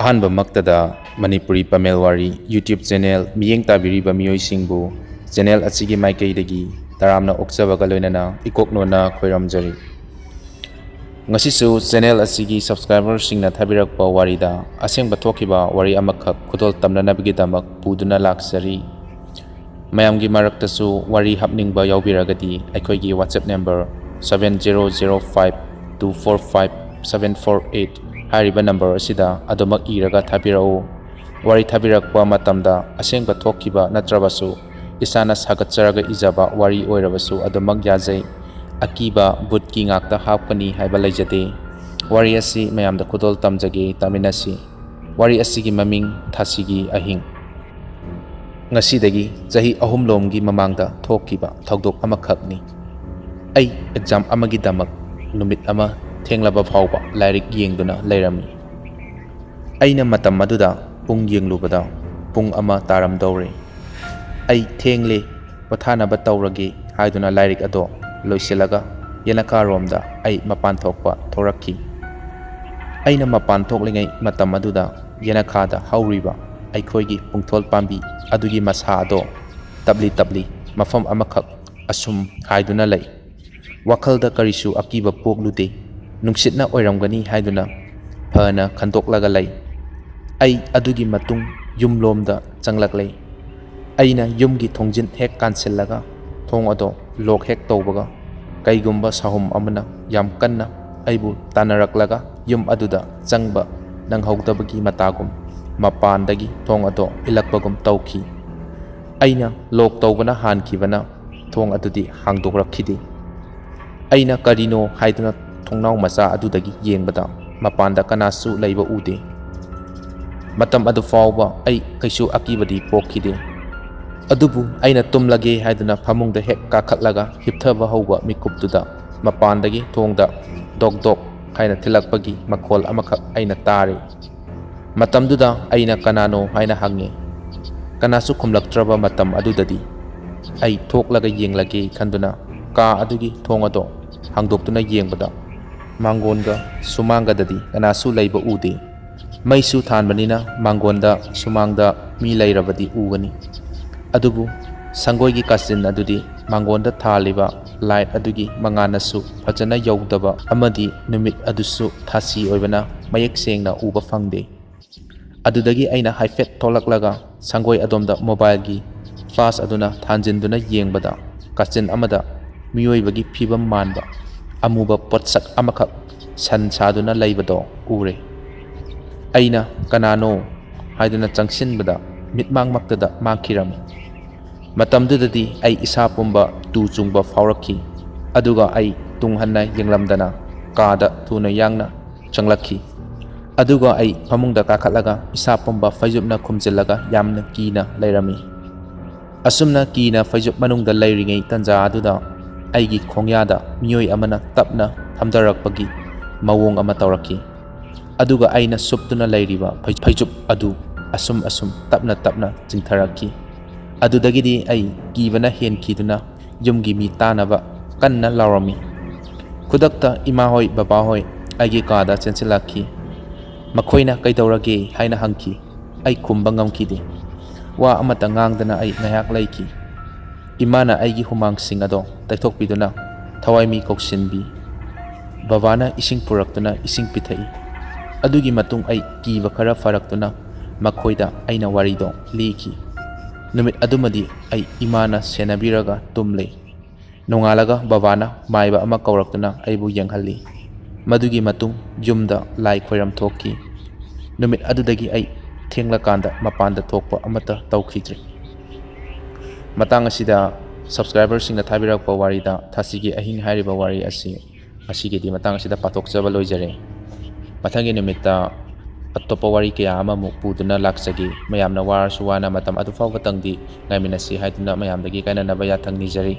ꯑꯍꯥꯟꯕꯃꯛꯇꯗ ꯃꯅꯤꯄꯨꯔꯤ ꯄꯃꯦꯜ ꯋꯥꯔꯤ YouTube channel ꯃꯤꯠꯌꯦꯡ ꯇꯥꯕꯤꯔꯤꯕ ꯃꯤꯑꯣꯏꯁꯤꯡꯕꯨ ꯆꯦꯅꯦꯜ ꯑꯁꯤꯒꯤ ꯃꯥꯏꯀꯩꯗꯒꯤ ꯇꯔꯥꯝꯅ ꯑꯣꯛꯆꯕꯒ ꯂꯣꯏꯅꯅ ꯏꯀꯣꯛꯅꯣꯅ ꯈꯣꯏꯔꯝꯖꯔꯤ꯫ ꯉꯁꯤꯁꯨ ꯆꯦꯅꯦꯜ ꯑꯁꯤꯒꯤ ꯁꯕꯁꯀ꯭ꯔꯥꯏꯕꯔꯁꯤꯡꯅ ꯊꯥꯕꯤꯔꯛꯄ ꯋꯥꯔꯤꯗ ꯑꯁꯦꯡꯕ ꯊꯣꯛꯈꯤꯕ ꯋꯥꯔꯤ ꯑꯃꯈꯛ ꯈꯨꯗꯣꯜ ꯇꯝꯅꯅꯕꯒꯤꯗꯃꯛ ꯄꯨꯗꯨꯅ ꯂꯥꯛꯆꯔꯤ꯫ ꯃꯌꯥꯝꯒꯤ ꯃꯔꯛꯇꯁꯨ ꯋꯥꯔꯤ ꯍꯥꯞꯅꯤꯡꯕ ꯌꯥꯎꯕꯤꯔꯒꯗꯤ ꯑꯩꯈꯣꯏꯒꯤ WhatsApp ꯅꯝꯕꯔ 7005245748 ꯍꯥꯏꯔꯤꯕ ꯅꯝꯕꯔ ꯑꯁꯤꯗ ꯑꯗꯨꯃꯛ ꯏꯔꯒ ꯊꯥꯕꯤꯔꯛꯎ꯫ ꯋꯥꯔꯤ ꯊꯥꯕꯤꯔꯛꯄ ꯃꯇꯝꯗ ꯑꯁꯦꯡꯕ ꯊꯣꯛꯈꯤꯕ ꯅꯠꯇ꯭ꯔꯕꯁꯨ ꯏꯁꯥꯅ ꯁꯥꯒꯠꯆꯔꯒ ꯏꯖꯕ ꯋꯥꯔꯤ ꯑꯣꯏꯔꯕꯁꯨ ꯑꯗꯨꯃꯛ ꯌꯥꯖꯩ꯫ ꯑꯀꯤꯕ ꯕꯨꯠꯀꯤ ꯉꯥꯛꯇ ꯍꯥꯞꯀꯅꯤ ꯍꯥꯏꯕ ꯂꯩꯖꯗꯦ꯫ ꯋꯥꯔꯤ ꯑꯁꯤ ꯃꯌꯥꯝꯗ ꯈꯨꯗꯣꯜ ꯇꯝꯖꯒꯦ, ꯇꯥꯃꯤꯟꯅꯁꯤ꯫ ꯋꯥꯔꯤ ꯑꯁꯤꯒꯤ ꯃꯃꯤꯡ ꯊꯥꯁꯤꯒꯤ ꯑꯍꯤꯡ꯫ ꯉꯁꯤꯗꯒꯤ ꯆꯍꯤ 3 ꯃꯃꯥꯡꯗ ꯊꯣꯛꯈꯤꯕ ꯊꯧꯗꯣꯛ ꯑꯃꯈꯛꯅꯤ꯫ ꯑꯩ ꯑꯦꯛꯖꯥꯝ ꯑꯃꯒꯤꯗꯃꯛ ꯅꯨꯃꯤꯠ ꯑꯃ ꯊꯦꯡꯂꯕ ꯐꯥꯎꯕ ꯂꯥꯏꯔꯤꯛ ꯌꯦꯡꯗꯨꯅ ꯂꯩꯔꯝꯃꯤ꯫ ꯑꯩꯅ ꯃꯇꯝ ꯑꯗꯨꯗ ꯄꯨꯡ ꯌꯦꯡꯂꯨꯕꯗ ꯄꯨꯡ 1 ꯇꯥꯔꯝꯗꯧꯔꯦ꯫ ꯑꯩ ꯊꯦꯡꯂꯦ, ꯄꯣꯊꯥꯅꯕ ꯇꯧꯔꯒꯦ ꯍꯥꯏꯗꯨꯅ ꯂꯥꯏꯔꯤꯛ ꯑꯗꯣ ꯂꯣꯏꯁꯤꯜꯂꯒ ꯌꯦꯅꯈꯥꯔꯣꯝꯗ ꯑꯩ ꯃꯄꯥꯟ ꯊꯣꯛꯄ ꯊꯣꯔꯛꯈꯤ꯫ ꯑꯩꯅ ꯃꯄꯥꯟ ꯊꯣꯛꯂꯤꯉꯩ ꯃꯇꯝ ꯑꯗꯨꯗ ꯌꯦꯅꯈꯥꯗ ꯍꯧꯔꯤꯕ ꯑꯩꯈꯣꯏꯒꯤ ꯄꯨꯡꯊꯣꯜ ꯄꯥꯝꯕꯤ ꯑꯗꯨꯒꯤ ꯃꯁꯥ ꯑꯗꯣ ꯇꯞꯂꯤ ꯇꯞꯂꯤ ꯃꯐꯝ ꯑꯃꯈꯛ ꯑꯁꯨꯝ ꯍꯥꯏꯗꯨꯅ ꯂꯩ꯫ ꯋꯥꯈꯜꯗ ꯀꯔꯤꯁꯨ ꯑꯀꯤꯕ ꯄꯣꯛꯂꯨꯗꯦ꯫ ꯅꯨꯡꯁꯤꯠꯅ ꯑꯣꯏꯔꯝꯒꯅꯤ ꯍꯥꯏꯗꯨꯅ ꯐꯅ ꯈꯟꯗꯣꯛꯂꯒ ꯂꯩ꯫ ꯑꯩ ꯑꯗꯨꯒꯤ ꯃꯇꯨꯡ ꯌꯨꯝꯂꯣꯝꯗ ꯆꯪꯂꯛꯂꯦ꯫ ꯑꯩꯅ ꯌꯨꯝꯒꯤ ꯊꯣꯡꯖꯤꯟ ꯍꯦꯛ ꯀꯥꯟꯁꯤꯜꯂꯒ ꯊꯣꯡ ꯑꯗꯣ ꯂꯣꯛ ꯍꯦꯛ ꯇꯧꯕꯒ ꯀꯩꯒꯨꯝꯕ ꯁꯥꯍꯨꯝ ꯑꯃꯅ ꯌꯥꯝ ꯀꯟꯅ ꯑꯩꯕꯨ ꯇꯥꯟꯅꯔꯛꯂꯒ ꯌꯨꯝ ꯑꯗꯨꯗ ꯆꯪꯕ ꯅꯪꯍꯧꯗꯕꯒꯤ ꯃꯇꯥꯒꯨꯝ ꯃꯄꯥꯟꯗꯒꯤ ꯊꯣꯡ ꯑꯗꯣ ꯏꯜꯂꯛꯄꯒꯨꯝ ꯇꯧꯈꯤ꯫ ꯑꯩꯅ ꯂꯣꯛ ꯇꯧꯕꯅ ꯍꯥꯟꯈꯤꯕꯅ ꯊꯣꯡ ꯑꯗꯨꯗꯤ ꯍꯥꯡꯗꯣꯛꯔꯛꯈꯤꯗꯦ꯫ ꯑꯩꯅ ꯀꯔꯤꯅꯣ ꯍꯥꯏꯗꯨꯅ ꯊꯣꯡꯅꯥꯎ ꯃꯆꯥ ꯑꯗꯨꯗꯒꯤ ꯌꯦꯡꯕꯗ ꯃꯄꯥꯟꯗ ꯀꯅꯥꯁꯨ ꯂꯩꯕ ꯎꯗꯦ꯫ ꯃꯇꯝ ꯑꯗꯨ ꯐꯥꯎꯕ ꯑꯩ ꯀꯩꯁꯨ ꯑꯀꯤꯕꯗꯤ ꯄꯣꯛꯈꯤꯗꯦ꯫ ꯑꯗꯨꯕꯨ ꯑꯩꯅ ꯇꯨꯝꯂꯒꯦ ꯍꯥꯏꯗꯨꯅ ꯐꯃꯨꯡꯗ ꯍꯦꯛ ꯀꯥꯈꯠꯂꯒ ꯍꯤꯞꯊꯕ ꯍꯧꯕ ꯃꯤꯀꯨꯞꯇꯨꯗ ꯃꯄꯥꯟꯗꯒꯤ ꯊꯣꯡꯗ ꯗꯣꯛ ꯗꯣꯛ ꯍꯥꯏꯅ ꯊꯤꯜꯂꯛꯄꯒꯤ ꯃꯈꯣꯜ ꯑꯃꯈꯛ ꯑꯩꯅ ꯇꯥꯔꯦ꯫ ꯃꯇꯝꯗꯨꯗ ꯑꯩꯅ ꯀꯅꯥꯅꯣ ꯍꯥꯏꯅ ꯍꯪꯉꯦ꯫ ꯀꯅꯥꯁꯨ ꯈꯨꯝꯂꯛꯇ꯭ꯔꯕ ꯃꯇꯝ ꯑꯗꯨꯗꯗꯤ ꯑꯩ ꯊꯣꯛꯂꯒ ꯌꯦꯡꯂꯒꯦ ꯈꯟꯗꯨꯅ ꯀꯥ ꯑꯗꯨꯒꯤ ꯊꯣꯡ ꯑꯗꯣ ꯍꯥꯡꯗꯣꯛꯇꯨꯅ ꯌꯦꯡꯕꯗ ꯃꯥꯡꯒꯣꯟꯒ ꯁꯨꯃꯥꯡꯒꯗꯗꯤ ꯀꯅꯥꯁꯨ ꯂꯩꯕ ꯎꯗꯦ꯫ ꯃꯩꯁꯨ ꯊꯥꯟꯕꯅꯤꯅ ꯃꯥꯡꯒꯣꯟꯗ ꯁꯨꯃꯥꯡꯗ ꯃꯤ ꯂꯩꯔꯕꯗꯤ ꯎꯒꯅꯤ꯫ ꯑꯗꯨꯕꯨ ꯁꯪꯒꯣꯏꯒꯤ ꯀꯥꯆꯤꯟ ꯑꯗꯨꯗꯤ ꯃꯥꯡꯒꯣꯟꯗ ꯊꯥꯜꯂꯤꯕ ꯂꯥꯏꯠ ꯑꯗꯨꯒꯤ ꯃꯉꯥꯜꯅꯁꯨ ꯐꯖꯅ ꯌꯧꯗꯕ ꯑꯃꯗꯤ ꯅꯨꯃꯤꯠ ꯑꯗꯨꯁꯨ ꯊꯥꯁꯤ ꯑꯣꯏꯕꯅ ꯃꯌꯦꯛ ꯁꯦꯡꯅ ꯎꯕ ꯐꯪꯗꯦ꯫ ꯑꯗꯨꯗꯒꯤ ꯑꯩꯅ ꯍꯥꯏꯐꯦꯠ ꯊꯣꯛꯂꯛꯂꯒ ꯁꯪꯒꯣꯏ ꯑꯗꯣꯝꯗ ꯃꯣꯕꯥꯏꯜꯒꯤ ꯐ꯭ꯂꯥꯁ ꯑꯗꯨꯅ ꯊꯥꯟꯖꯤꯟꯗꯨꯅ ꯌꯦꯡꯕꯗ ꯀꯥꯆꯤꯟ ꯑꯃꯗ ꯃꯤꯑꯣꯏꯕꯒꯤ ꯐꯤꯕꯝ ꯃꯥꯟꯕ ꯑꯃꯨꯕ ꯄꯣꯠꯁꯛ ꯑꯃꯈꯛ ꯁꯟ ꯁꯥꯗꯨꯅ ꯂꯩꯕꯗꯣ ꯎꯔꯦ꯫ ꯑꯩꯅ ꯀꯅꯥꯅꯣ ꯍꯥꯏꯗꯨꯅ ꯆꯪꯁꯤꯟꯕꯗ ꯃꯤꯠꯃꯥꯡꯃꯛꯇꯗ ꯃꯥꯡꯈꯤꯔꯝꯃꯤ꯫ ꯃꯇꯝꯗꯨꯗꯗꯤ ꯑꯩ ꯏꯁꯥ ꯄꯨꯝꯕ ꯇꯨ ꯆꯨꯡꯕ ꯐꯥꯎꯔꯛꯈꯤ꯫ ꯑꯗꯨꯒ ꯑꯩ ꯇꯨꯡ ꯍꯟꯅ ꯌꯦꯡꯂꯝꯗꯅ ꯀꯥꯗ ꯊꯨꯅ ꯌꯥꯡꯅ ꯆꯪꯂꯛꯈꯤ꯫ ꯑꯗꯨꯒ ꯑꯩ ꯐꯃꯨꯡꯗ ꯀꯥꯈꯠꯂꯒ ꯏꯁꯥ ꯄꯨꯝꯕ ꯐꯩꯖꯨꯞꯅ ꯈꯨꯝꯖꯤꯜꯂꯒ ꯌꯥꯝꯅ ꯀꯤꯅ ꯂꯩꯔꯝꯃꯤ꯫ ꯑꯁꯨꯝꯅ ꯀꯤꯅ ꯐꯩꯖꯨꯞ ꯃꯅꯨꯡꯗ ꯂꯩꯔꯤꯉꯩ ꯇꯥꯟꯖꯥ ꯑꯗꯨꯗ ꯑꯩꯒꯤ ꯈꯣꯡꯌꯥꯗ ꯃꯤꯑꯣꯏ ꯑꯃꯅ ꯇꯞꯅ ꯊꯝꯗꯔꯛꯄꯒꯤ ꯃꯑꯣꯡ ꯑꯃ ꯇꯧꯔꯛꯈꯤ꯫ ꯑꯗꯨꯒ ꯑꯩꯅ ꯁꯨꯞꯇꯨꯅ ꯂꯩꯔꯤꯕ ꯐꯩꯖꯨꯞ ꯑꯗꯨ ꯑꯁꯨꯝ ꯇꯞꯅ ꯇꯞꯅ ꯆꯤꯡꯊꯔꯛꯈꯤ꯫ ꯑꯗꯨꯗꯒꯤꯗꯤ ꯑꯩ ꯀꯤꯕꯅ ꯍꯦꯟꯈꯤꯗꯨꯅ ꯌꯨꯝꯒꯤ ꯃꯤ ꯇꯥꯅꯕ ꯀꯟꯅ ꯂꯥꯎꯔꯝꯃꯤ꯫ ꯈꯨꯗꯛꯇ ꯏꯃꯥꯍꯣꯏ ꯕꯕꯥꯍꯣꯏ ꯑꯩꯒꯤ ꯀꯥꯗ ꯆꯦꯟꯁꯤꯜꯂꯛꯈꯤ꯫ ꯃꯈꯣꯏꯅ ꯀꯩꯗꯧꯔꯒꯦ ꯍꯥꯏꯅ ꯍꯪꯈꯤ꯫ ꯑꯩ ꯈꯨꯝꯕ ꯉꯝꯈꯤꯗꯦ꯫ ꯋꯥ ꯑꯃꯠꯇ ꯉꯥꯡꯗꯅ ꯑꯩ ꯉꯥꯏꯍꯥꯛ ꯂꯩꯈꯤ꯫ ꯏꯃꯥꯅ ꯑꯩꯒꯤ ꯍꯨꯃꯥꯡꯁꯤꯡ ꯑꯗꯣ ꯇꯩꯊꯣꯛꯄꯤꯗꯨꯅ ꯊꯋꯥꯏꯃꯤ ꯀꯧꯁꯤꯟꯕꯤ꯫ ꯕꯕꯥꯅ ꯏꯁꯤꯡ ꯄꯨꯔꯛꯇꯨꯅ ꯏꯁꯤꯡ ꯄꯤꯊꯛꯏ꯫ ꯑꯗꯨꯒꯤ ꯃꯇꯨꯡ ꯑꯩ ꯀꯤꯕ ꯈꯔ ꯐꯔꯛꯇꯨꯅ ꯃꯈꯣꯏꯗ ꯑꯩꯅ ꯋꯥꯔꯤꯗꯣ ꯂꯤꯈꯤ꯫ ꯅꯨꯃꯤꯠ ꯑꯗꯨꯃꯗꯤ ꯑꯩ ꯏꯃꯥꯅ ꯁꯦꯟꯅꯕꯤꯔꯒ ꯇꯨꯝꯂꯦ꯫ ꯅꯣꯡꯉꯥꯜꯂꯒ ꯕꯕꯥꯅ ꯃꯥꯏꯕ ꯑꯃ ꯀꯧꯔꯛꯇꯨꯅ ꯑꯩꯕꯨ ꯌꯦꯡꯍꯜꯂꯤ꯫ ꯃꯗꯨꯒꯤ ꯃꯇꯨꯡ ꯌꯨꯝꯗ ꯂꯥꯏ ꯈꯣꯏꯔꯝ ꯊꯣꯛꯈꯤ꯫ ꯅꯨꯃꯤꯠ ꯑꯗꯨꯗꯒꯤ ꯑꯩ ꯊꯦꯡꯂꯀꯥꯟꯗ ꯃꯄꯥꯟꯗ ꯊꯣꯛꯄ ꯑꯃꯠꯇ ꯇꯧꯈꯤꯗ꯭ꯔꯦ꯫ ꯃꯇꯥꯡ ꯑꯁꯤꯗ ꯁꯕꯁꯀ꯭ꯔꯥꯏꯕꯔꯁꯤꯡꯅ ꯊꯥꯕꯤꯔꯛꯄ ꯋꯥꯔꯤꯗ ꯊꯥꯁꯤꯒꯤ ꯑꯍꯤꯡ ꯍꯥꯏꯔꯤꯕ ꯋꯥꯔꯤ ꯑꯁꯤ ꯑꯁꯤꯒꯤꯗꯤ ꯃꯇꯥꯡ ꯑꯁꯤꯗ ꯄꯥꯊꯣꯛꯆꯕ ꯂꯣꯏꯖꯔꯦ꯫ ꯃꯊꯪꯒꯤ ꯅꯨꯃꯤꯠꯇ ꯑꯇꯣꯞꯄ ꯋꯥꯔꯤ ꯀꯌꯥ ꯑꯃꯃꯨꯛ ꯄꯨꯗꯨꯅ ꯂꯥꯛꯆꯒꯦ꯫ ꯃꯌꯥꯝꯅ ꯋꯥꯔꯁꯨ ꯋꯥꯅ ꯃꯇꯝ ꯑꯗꯨ ꯐꯥꯎꯕꯇꯪꯗꯤ ꯉꯥꯏꯃꯤꯟꯅꯁꯤ ꯍꯥꯏꯗꯨꯅ ꯃꯌꯥꯝꯗꯒꯤ ꯀꯥꯏꯅꯅꯕ ꯌꯥꯊꯪ ꯅꯤꯖꯔꯤ꯫